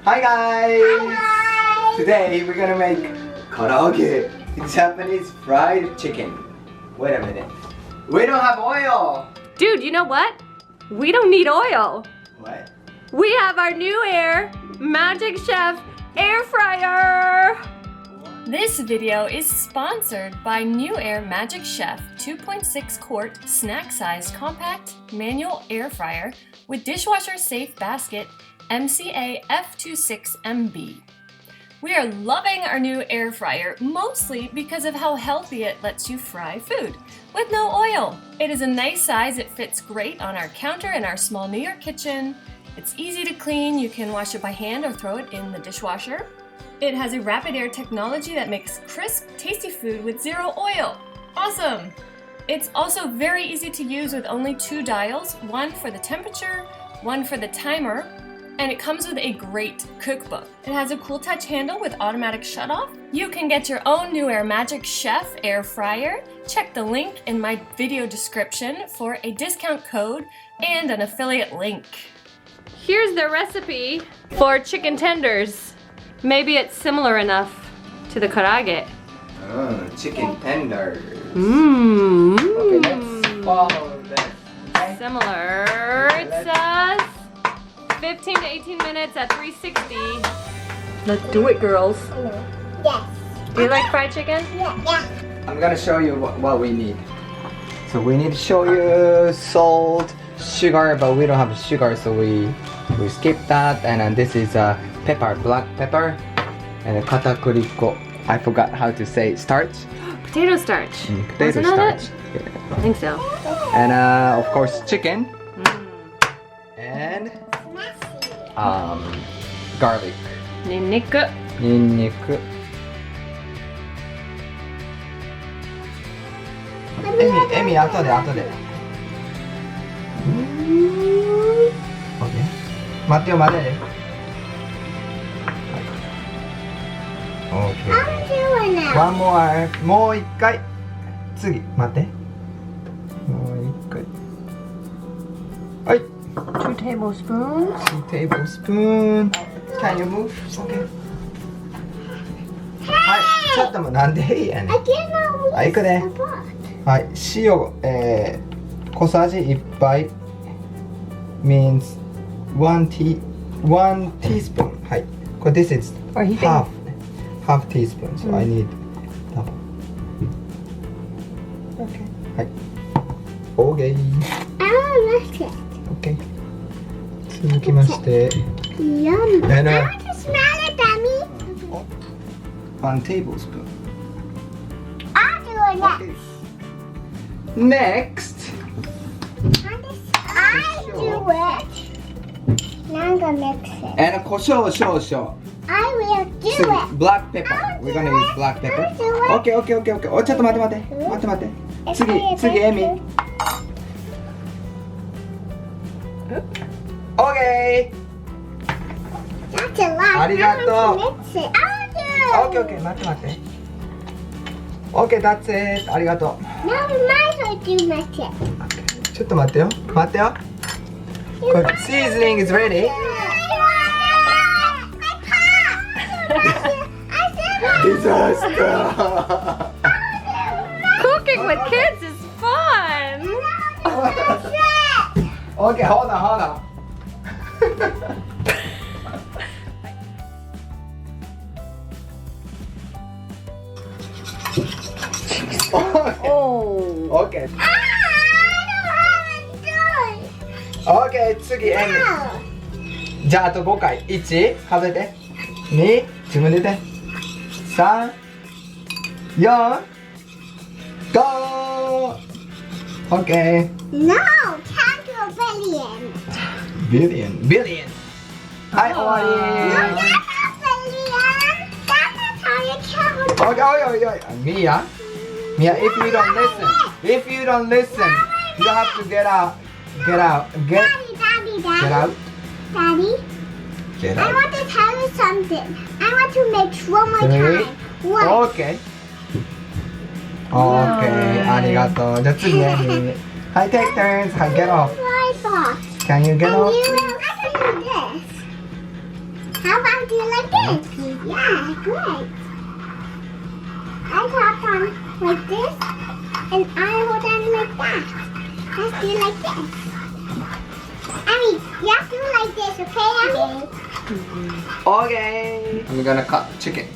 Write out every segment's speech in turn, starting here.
Hi guys! Today we're gonna make karaage, Japanese fried chicken. Wait a minute. We don't have oil! Dude, you know what? We don't need oil. What? We have our NewAir Magic Chef air fryer. This video is sponsored by NewAir Magic Chef 2.6 quart snack-sized compact manual air fryer with dishwasher safe basket MCA F26MB. We are loving our new air fryer mostly because of how healthy it lets you fry food with no oil. It is a nice size, it fits great on our counter in our small New York kitchen. It's easy to clean, you can wash it by hand or throw it in the dishwasher. It has a rapid air technology that makes crisp, tasty food with zero oil. Awesome! It's also very easy to use with only 2 dials, one for the temperature, one for the timer, and it comes with a great cookbook. It has a cool touch handle with automatic shutoff. You can get your own NewAir Magic Chef air fryer. Check the link in my video description for a discount code and an affiliate link. Here's the recipe for chicken tenders. Maybe it's similar enough to the karaage. Oh, chicken tenders. Mmm. Okay, let's follow this. Okay? Similar. It says 15 to 18 minutes at 360. Let's do it, girls. Yes. Do you like fried chicken? Yeah. I'm gonna show you what we need. So we need to show you salt, sugar, but we don't have sugar, so we skip that. And then this is pepper, black pepper, and katakuriko. I forgot how to say starch. Potato starch. Potato Wasn't that starch. it? I think so. And of course chicken. And garlic. Ninniku. Ninniku. Emi, 後で。OK。待ってよ、待て。OK。One more。もう一回。次、待って。もう一回。はい。2 tablespoons. 2 tablespoons. Can you move? OK。はい、ちょっともうなんでいいやねん。はい、いくね。はい、塩、小さじ1杯 means 1 teaspoon. はい、これ this is half teaspoon, so I need double. Okay. はい。OK。OK。続きまして、1 tablespoon. Okay. Next. I do it. Now I'm gonna mix it. And 胡椒少々。 I will do it. Black pepper. We're gonna use black pepper. Okay. お、ちょっと待って。次、エミ。Okay. That's a lot. ありがとう。 Now I'm gonna mix it. I'll do it. Okay. 待って。Okay, that's it. ありがとう。 Now we might as well do mix it. ちょっと待ってよ。これ seasoning is ready. Disaster. Cooking with kids is fun. Okay, hold on. Oh. Okay. Okay, 次エミ。じゃああと5回。1、数えて。2、自分で言って。3、4、5。Okay. No, count to a billion. Billion. はい、終わ No, り。 that's a billion. That's how you count. Okay, おい。Mia, if you don't listen, you have to get out. Daddy. I want to tell you something. I want to mix one more time. One. Okay. ありがとう。じゃあ次ね。はい、take turns. はい、get off. Fly box. Can you get And off? you, I can do this. How about you like this? Yeah, great. I tap on like this, and I hold on like that. Let's do like this. Abby, you have to do like this, okay, Abby? Okay. I'm gonna cut chicken.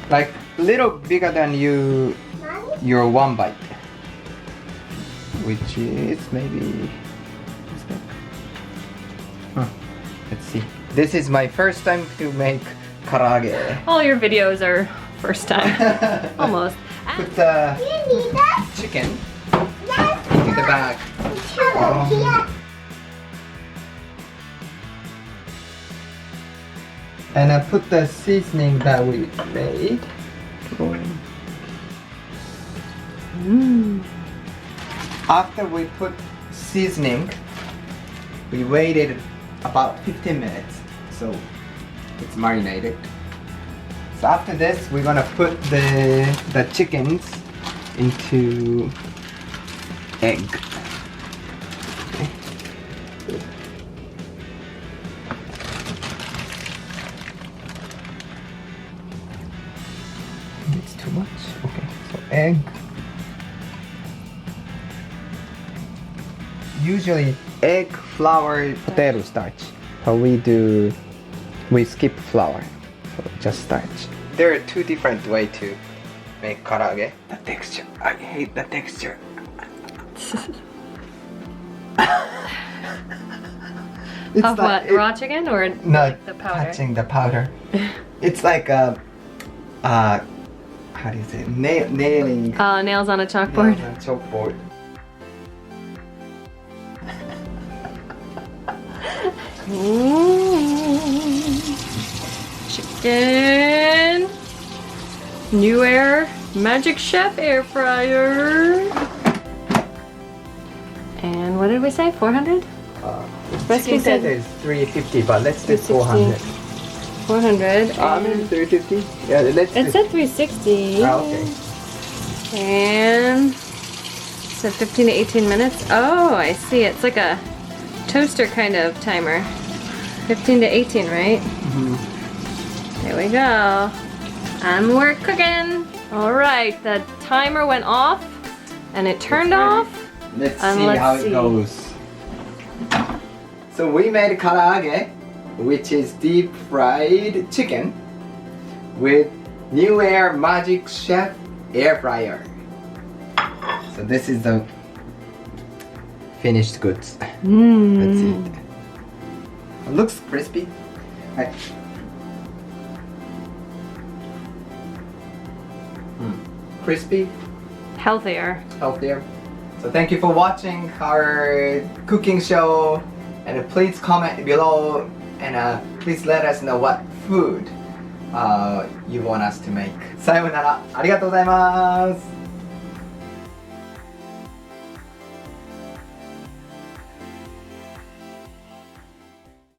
Like little bigger than your one bite. Which is maybe. Let's see. This is my first time to make karaage. All your videos are first time. Almost. Put the Do you need that? chicken Yes. into the bag. Here. And I put the seasoning that we made. After we put seasoning, we waited about 15 minutes. So it's marinated. So after this, we're gonna put the chickens into egg. Okay. It's too much. Okay, so egg. Usually egg, flour, potato starch. But we skip flour. So just starch. There are two different ways to make karaage. The texture. I hate the texture. It's Of like what? Raw chicken or No, like the powder? touching the powder. It's like how do you say it? Nailing Nails on a chalkboard. nails on chalkboard. Chicken. NewAir Magic Chef air fryer. And what did we say? 400? Recipe Chicken said is 350, but let's do 360. 400. 400. I mean 350. Yeah, let's. It said 360. Okay. And so 15 to 18 minutes. Oh, I see. It's like a toaster kind of timer. 15 to 18, right? There we go. And we're cooking. All right, the timer went off and it turned off. Let's And see let's how see. it goes. So we made karaage, which is deep fried chicken with NewAir Magic Chef air fryer. So this is the finished goods. Let's see it. It looks crispy. Right. Crispy, Healthier. healthier. So thank you for watching our cooking show, and please comment below and please let us know what food you want us to make. さようなら、ありがとうございます。